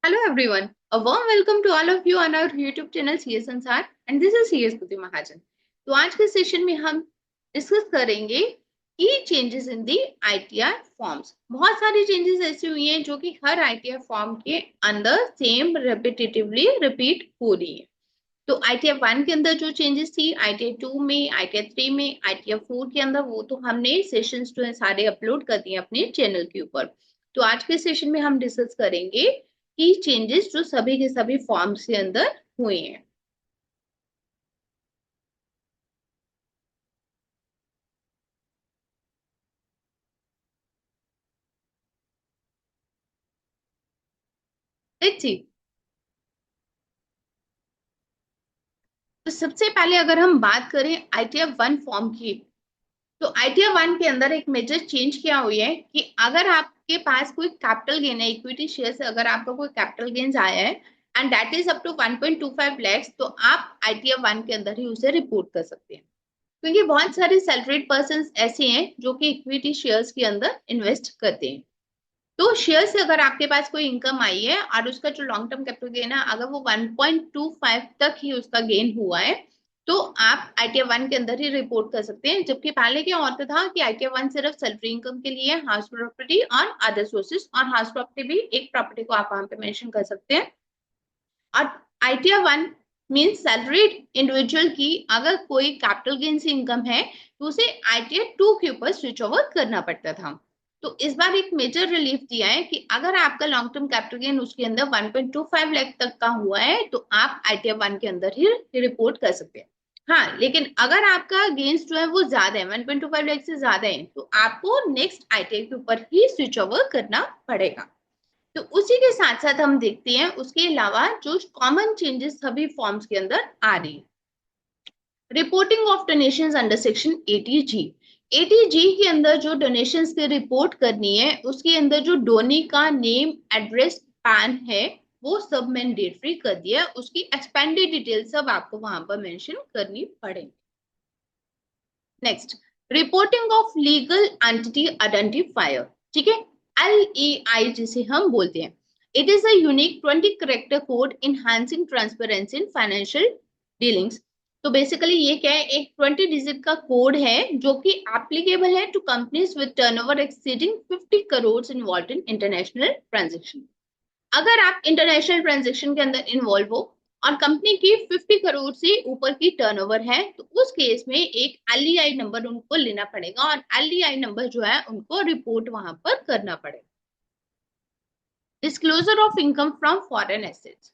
Hello everyone, a warm welcome to all of you on our YouTube channel CS Ansar and this is CS Puti Mahajan। तो आज के session में हम discuss करेंगे की changes in the ITR forms. बहुत सारी changes ऐसी हुई हैं जो कि हर आईटीआर फॉर्म के अंदर सेम रेपिटेटिवली रिपीट हो रही है। तो आईटीआर 1 के अंदर जो चेंजेस थी, आईटीआर 2 में, आईटीआर 3 में, आईटीआर 4 के अंदर, वो तो हमने सेशंस जो है सारे अपलोड कर दिए अपने चैनल के ऊपर। तो आज के सेशन में हम डिस्कस करेंगे की चेंजेस जो सभी के सभी फॉर्म्स के अंदर हुए हैं। ठीक थी। तो सबसे पहले अगर हम बात करें आईटीआर 1 फॉर्म की, तो आईटीआर 1 के अंदर एक मेजर चेंज क्या हुई है कि अगर आपके पास कोई कैपिटल गेन है, इक्विटी शेयर से अगर आपका कोई कैपिटल गेन आया है and that is up to 1.25 lakh, तो आप आईटीआर 1 के अंदर ही उसे रिपोर्ट कर सकते हैं। क्योंकि बहुत सारे सैलरीड पर्सन ऐसे हैं जो कि इक्विटी शेयर्स के अंदर इन्वेस्ट करते हैं। तो शेयर से अगर आपके पास कोई इनकम आई है और उसका जो लॉन्ग टर्म कैपिटल गेन है अगर वो 1.25 तक ही उसका गेन हुआ है, तो आप आईटीआर 1 के अंदर ही रिपोर्ट कर सकते हैं। जबकि पहले क्या होता था कि आईटीआर 1 सिर्फ सैलरी इनकम के लिए, हाउस प्रॉपर्टी और अदर सोर्सेज, और हाउस प्रॉपर्टी भी एक प्रॉपर्टी को आप वहां पे मेंशन कर सकते हैं। और आईटीआर 1 मीन सैलरीड इंडिविजुअल की अगर कोई कैपिटल गेन से इनकम है तो उसे आईटीआर 2 के ऊपर स्विच ओवर करना पड़ता था। तो इस बार एक मेजर रिलीफ दिया है कि अगर आपका लॉन्ग टर्म कैपिटल गेन उसके अंदर 1.25 लाख तक का हुआ है तो आप आईटीआर 1 के अंदर ही रिपोर्ट कर सकते हैं। हाँ, लेकिन अगर आपका गेन्स जो है वो ज्यादा है, 1.25 लाख से ज्यादा है, तो आपको नेक्स्ट आईटीआर के ऊपर ही स्विच ओवर करना पड़ेगा। तो उसी के साथ साथ हम देखते हैं उसके अलावा जो कॉमन चेंजेस सभी फॉर्म्स के अंदर आ रही है। Reporting of donations under section 80G। 80G के अंदर जो डोनेशंस की रिपोर्ट करनी है उसके अंदर जो डोनी का नेम, एड्रेस, पैन है वो सब मैंडेटरी कर दिया है। उसकी एक्सपेंडिड डिटेल सब आपको वहां पर मेंशन करनी पड़ेगी। Next, reporting of legal entity identifier. ठीक है, LEI जिसे हम बोलते हैं। It is a unique 20 character code enhancing transparency in financial dealings. तो बेसिकली ये क्या है, एक 20 डिजिट का कोड है जो कि एप्लीकेबल है to companies with turnover exceeding 50 crore involve in international transaction. अगर आप इंटरनेशनल ट्रांजेक्शन के अंदर इन्वॉल्व हो और कंपनी की 50 करोड़ से ऊपर की टर्नओवर है, तो उस केस में एक LEI नंबर उनको लेना पड़ेगा और LEI नंबर जो है उनको रिपोर्ट वहां पर करना पड़ेगा। Disclosure of income from foreign assets.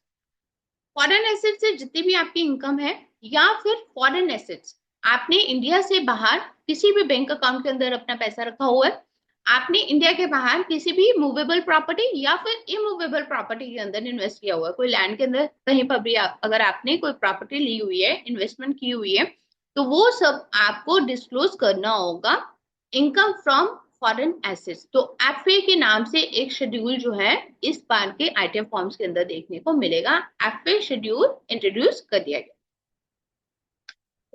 Foreign asset से जितनी भी आपकी इनकम है या फिर फॉरेन एसेट्स, आपने इंडिया से बाहर किसी भी बैंक अकाउंट के अंदर अपना पैसा रखा हुआ है, आपने इंडिया के बाहर किसी भी मूवेबल प्रॉपर्टी या फिर इमूवेबल प्रॉपर्टी के अंदर इन्वेस्ट किया हुआ है, कोई लैंड के अंदर कहीं पर भी अगर आपने कोई प्रॉपर्टी ली हुई है, इन्वेस्टमेंट की हुई है, तो वो सब आपको डिस्क्लोज करना होगा इनकम फ्रॉम फॉरेन एसेट्स। तो एफए के नाम से एक शेड्यूल जो है इस बार के आईटीएम फॉर्म्स के अंदर देखने को मिलेगा। एफए शेड्यूल इंट्रोड्यूस कर दिया गया।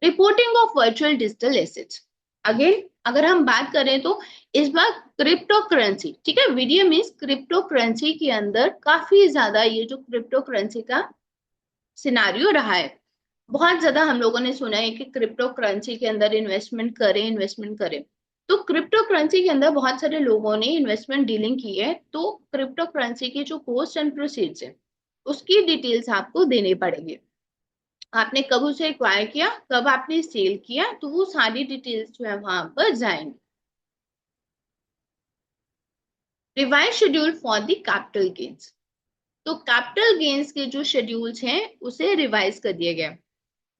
Reporting of virtual digital assets. Again अगर हम बात करें तो इस बार क्रिप्टो करेंसी, ठीक है, वीडियो मीन्स क्रिप्टो करेंसी के अंदर काफी ज्यादा ये जो क्रिप्टो करेंसी का सिनारियो रहा है, बहुत ज्यादा हम लोगों ने सुना है कि क्रिप्टो करेंसी के अंदर इन्वेस्टमेंट करें, इन्वेस्टमेंट करें। तो क्रिप्टो करेंसी के अंदर बहुत सारे लोगों ने इन्वेस्टमेंट डीलिंग की है, तो क्रिप्टो करेंसी की जो कॉस्ट एंड प्रोसीड्स है उसकी डिटेल्स आपको देनी पड़ेगी। आपने कब उसे एक्वायर किया, कब आपने सेल किया, तो वो सारी डिटेल्स जो है वहां पर जाएंगी। Revise schedule for the capital gains. तो कैपिटल गेन्स के जो शेड्यूल्स हैं उसे रिवाइज कर दिया गया।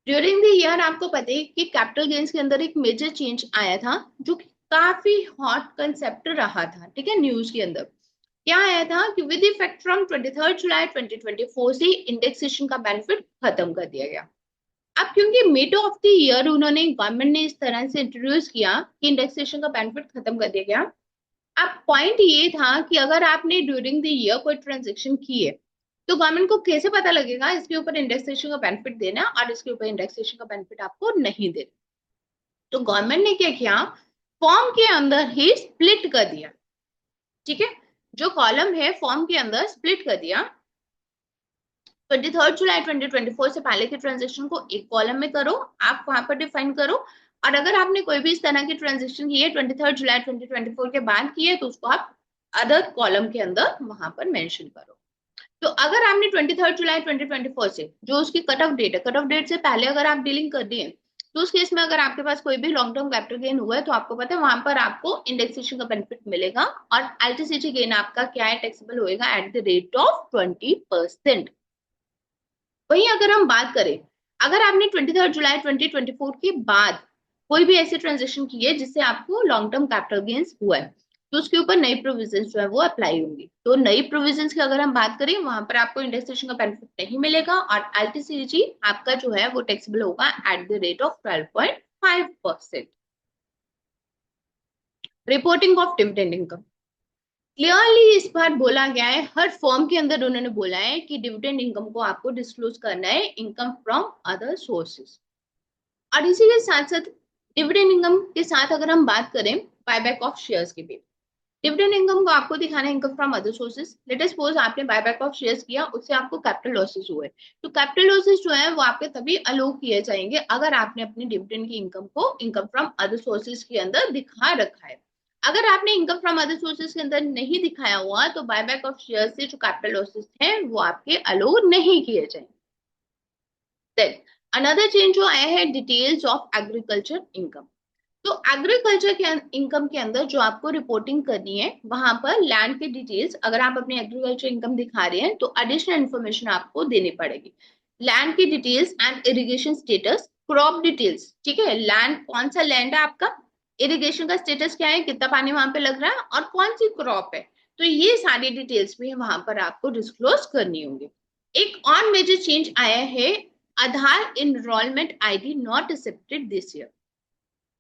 ड्यूरिंग द ईयर आपको पता है कि कैपिटल गेन्स के अंदर एक मेजर चेंज आया था जो कि काफी हॉट कंसेप्ट रहा था, ठीक है, न्यूज के अंदर। क्या आया था कि विद इफेक्ट फ्रॉम 23 जुलाई 2024 से इंडेक्सेशन का बेनिफिट खत्म कर दिया गया। अब क्योंकि मिड ऑफ द ईयर उन्होंने, गवर्नमेंट ने इस तरह से इंट्रोड्यूस किया कि इंडेक्सेशन का बेनिफिट खत्म कर दिया गया। अब पॉइंट ये था कि अगर आपने ड्यूरिंग द ईयर कोई ट्रांजेक्शन की है तो गवर्नमेंट को कैसे पता लगेगा इसके ऊपर इंडेक्सेशन का बेनिफिट देना और इसके ऊपर इंडेक्सेशन का बेनिफिट आपको नहीं देना। तो गवर्नमेंट ने क्या किया, फॉर्म के अंदर ही स्प्लिट कर दिया। ठीक है, जो कॉलम है फॉर्म के अंदर स्प्लिट कर दिया 23 जुलाई 2024 से पहले के ट्रांजेक्शन को एक कॉलम में करो, आप वहां पर डिफाइन करो। और अगर आपने कोई भी इस तरह की ट्रांजेक्शन की है 23 जुलाई 2024 के बाद की है, तो उसको आप अदर कॉलम के अंदर वहां पर मेंशन करो। तो अगर आपने 23 जुलाई 2024 से, जो उसकी कट ऑफ डेट है, कट ऑफ डेट से पहले अगर आप डीलिंग कर रही है, तो उस केस में अगर आपके पास कोई भी लॉन्ग टर्म कैपिटल गेन हुआ है, तो आपको पता है वहां पर आपको इंडेक्सेशन का बेनिफिट मिलेगा, और एलटीसीजी गेन आपका क्या है, टैक्सेबल होएगा एट द रेट ऑफ 20%। वहीं अगर हम बात करें, अगर आपने 23 जुलाई 2024 के बाद कोई भी ऐसी ट्रांजेक्शन की है जिससे आपको लॉन्ग टर्म कैपिटल गेन्स हुआ है, तो उसके ऊपर नई प्रोविजंस जो है वो अप्लाई होंगी। तो नई प्रोविजंस की अगर हम बात करें, वहां पर आपको इंडेक्सेशन का बेनिफिट नहीं मिलेगा, और एलटीसीजी आपका जो है वो टैक्सेबल होगा at the rate of 12.5%। Reporting of dividend income, clearly इस बार बोला गया है, हर फॉर्म के अंदर उन्होंने बोला है कि डिविडेंड इनकम को आपको डिस्क्लोज करना है, इनकम फ्रॉम अदर सोर्सेज। और इसी के साथ साथ डिविडेंड इनकम के साथ अगर हम बात करें बायबैक ऑफ शेयर्स की भी, डिविडेंड इनकम को आपको दिखाना है income from other sources. Let us suppose आपने बायबैक ऑफ शेयर्स किया, उससे आपको कैपिटल लॉसेस हुए, तो कैपिटल लॉसेस जो है वो आपके तभी अलो किए जाएंगे अगर आपने अपनी डिविडेंड की इनकम को इनकम फ्रॉम अदर सोर्सेज के अंदर दिखा रखा है। अगर आपने इनकम फ्रॉम अदर सोर्सेज के अंदर नहीं दिखाया हुआ, तो बायबैक ऑफ शेयर से जो कैपिटल लॉसेस हैं वो आपके अलो नहीं किए जाएंगे। देन अनदर चेंज जो आया है, डिटेल्स ऑफ एग्रीकल्चर इनकम। तो एग्रीकल्चर के इनकम के अंदर जो आपको रिपोर्टिंग करनी है, वहां पर लैंड के डिटेल्स, अगर आप अपनी एग्रीकल्चर इनकम दिखा रहे हैं तो एडिशनल इन्फॉर्मेशन आपको देनी पड़ेगी। लैंड की details and irrigation status, crop details, ठीक है, लैंड कौन सा लैंड है आपका, इरिगेशन का स्टेटस क्या है, कितना पानी वहां पे लग रहा है, और कौन सी क्रॉप है, तो ये सारी डिटेल्स भी वहां पर आपको डिस्क्लोज करनी होंगी। एक और मेजर चेंज आया है, Aadhaar enrolment ID not accepted this year.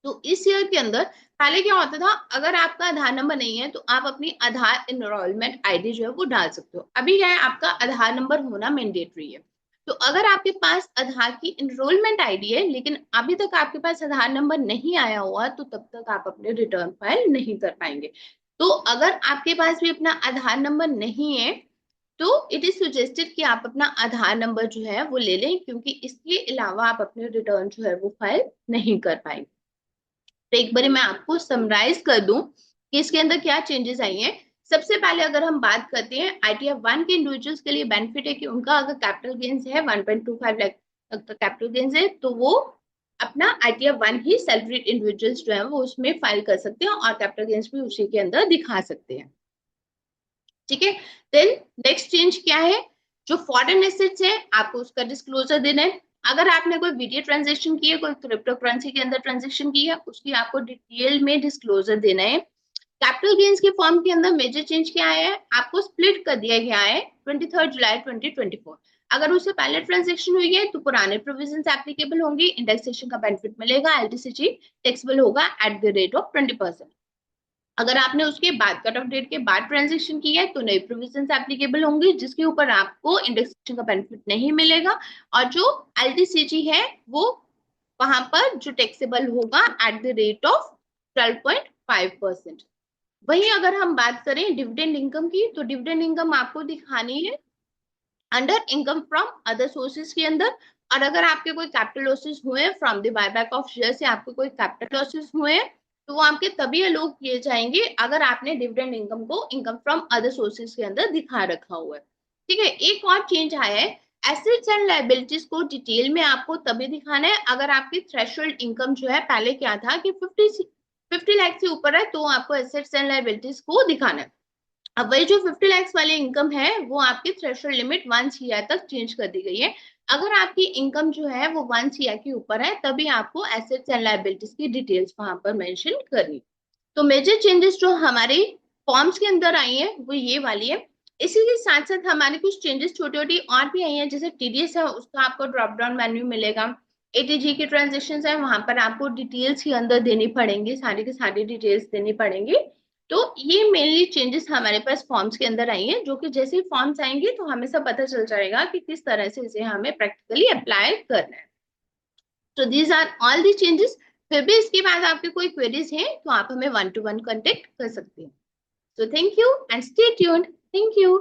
तो इस ईयर के अंदर पहले क्या होता था, अगर आपका आधार नंबर नहीं है तो आप अपनी आधार इनरोलमेंट आईडी जो है वो डाल सकते हो। अभी क्या है, आपका आधार नंबर होना मैंडेटरी है। तो अगर आपके पास आधार की इनरोलमेंट आईडी है लेकिन अभी तक आपके पास आधार नंबर नहीं आया हुआ, तो तब तक आप अपने रिटर्न फाइल नहीं कर पाएंगे। तो अगर आपके पास भी अपना आधार नंबर नहीं है, तो इट इज सजेस्टेड कि आप अपना आधार नंबर जो है वो ले लें, क्योंकि इसके अलावा आप अपने रिटर्न जो है वो फाइल नहीं कर पाएंगे। तो एक बार मैं आपको समराइज कर दूं कि इसके अंदर क्या चेंजेस आई हैं। सबसे पहले अगर हम बात करते हैं, आईटीएफ 1 के इंडिविजुअल्स के लिए बेनिफिट है कि उनका अगर कैपिटल गेन्स है 1.25 लाख तक का कैपिटल गेन्स है, तो वो अपना आईटीएफ 1 ही सैलरीड इंडिविजुअल्स जो है वो उसमें फाइल कर सकते हैं, और कैपिटल गेन्स भी उसी के अंदर दिखा सकते हैं। ठीक है, देन नेक्स्ट चेंज क्या है, जो फॉरेन एसेट्स है आपको उसका डिस्क्लोजर देना है। अगर आपने कोई वीडियो ट्रांजेक्शन की है, कोई क्रिप्टो करेंसी के अंदर ट्रांजेक्शन की है, उसकी आपको डिटेल में डिस्क्लोजर देना है। कैपिटल गेन्स के फॉर्म के अंदर मेजर चेंज क्या है, आपको स्प्लिट कर दिया गया है 23 जुलाई 2024। अगर उससे पहले ट्रांजेक्शन हुई है तो पुराने प्रोविजंस एप्लीकेबल होंगी, इंडेक्सेशन का बेनिफिट मिलेगा, एलटीसीजी टैक्सेबल होगा एट द रेट ऑफ 20%। अगर आपने उसके बाद कट ऑफ डेट के बाद ट्रांजेक्शन की है तो नई प्रोविजंस एप्लीकेबल होंगी, जिसके ऊपर आपको इंडेक्सेशन का बेनिफिट नहीं मिलेगा, और जो एलटीसीजी है वो वहां पर जो टैक्सेबल होगा एट द रेट ऑफ 12.5%। वहीं अगर हम बात करें डिविडेंड इनकम की, तो डिविडेंड इनकम आपको दिखानी है under income from other sources के अंदर। और अगर आपके कोई कैपिटल लॉसेस हुए from the buyback of share से, आपको कोई कैपिटल लॉसेस हुए हैं, तो वो आपके तभी अलोक किए जाएंगे अगर आपने डिविडेंड इनकम को इनकम फ्रॉम अदर सोर्सेज के अंदर दिखा रखा हुआ है। ठीक है, एक और चेंज आया है, एसेट्स एंड लायबिलिटीज को डिटेल में आपको तभी दिखाना है अगर आपकी थ्रेशोल्ड इनकम जो है, पहले क्या था कि 50 लाख से ऊपर है तो आपको एसेट्स एंड लायबिलिटीज को दिखाना है। अब वही जो 50 लाख वाले इनकम है वो आपकी थ्रेशोल्ड लिमिट 1 सीआर तक चेंज कर दी गई है। अगर आपकी इनकम जो है वो 1 सीआर के ऊपर है, तभी आपको एसेट्स एंड लायबिलिटीज की डिटेल्स वहां पर मेंशन करनी। तो मेजर चेंजेस जो हमारे फॉर्म्स के अंदर आई है वो ये वाली है। इसी के साथ साथ हमारे कुछ चेंजेस छोटी छोटी और भी आई है, जैसे टीडीएस है उसका आपको ड्रॉप डाउन मेन्यू मिलेगा। एटीजी की ट्रांजेक्शन है वहां पर आपको डिटेल्स ही अंदर देनी पड़ेंगी, सारी की सारी डिटेल्स देनी पड़ेंगी। तो ये मेनली चेंजेस हमारे पास फॉर्म्स के अंदर आई है, जो कि जैसे ही फॉर्म्स आएंगे तो हमें सब पता चल जाएगा कि किस तरह से इसे हमें प्रैक्टिकली अप्लाई करना है। तो these are all the changes. फिर भी इसके बाद आपके कोई क्वेरीज हैं तो आप हमें 1-to-1 कांटेक्ट कर सकते हैं। So thank you and stay tuned. Thank you.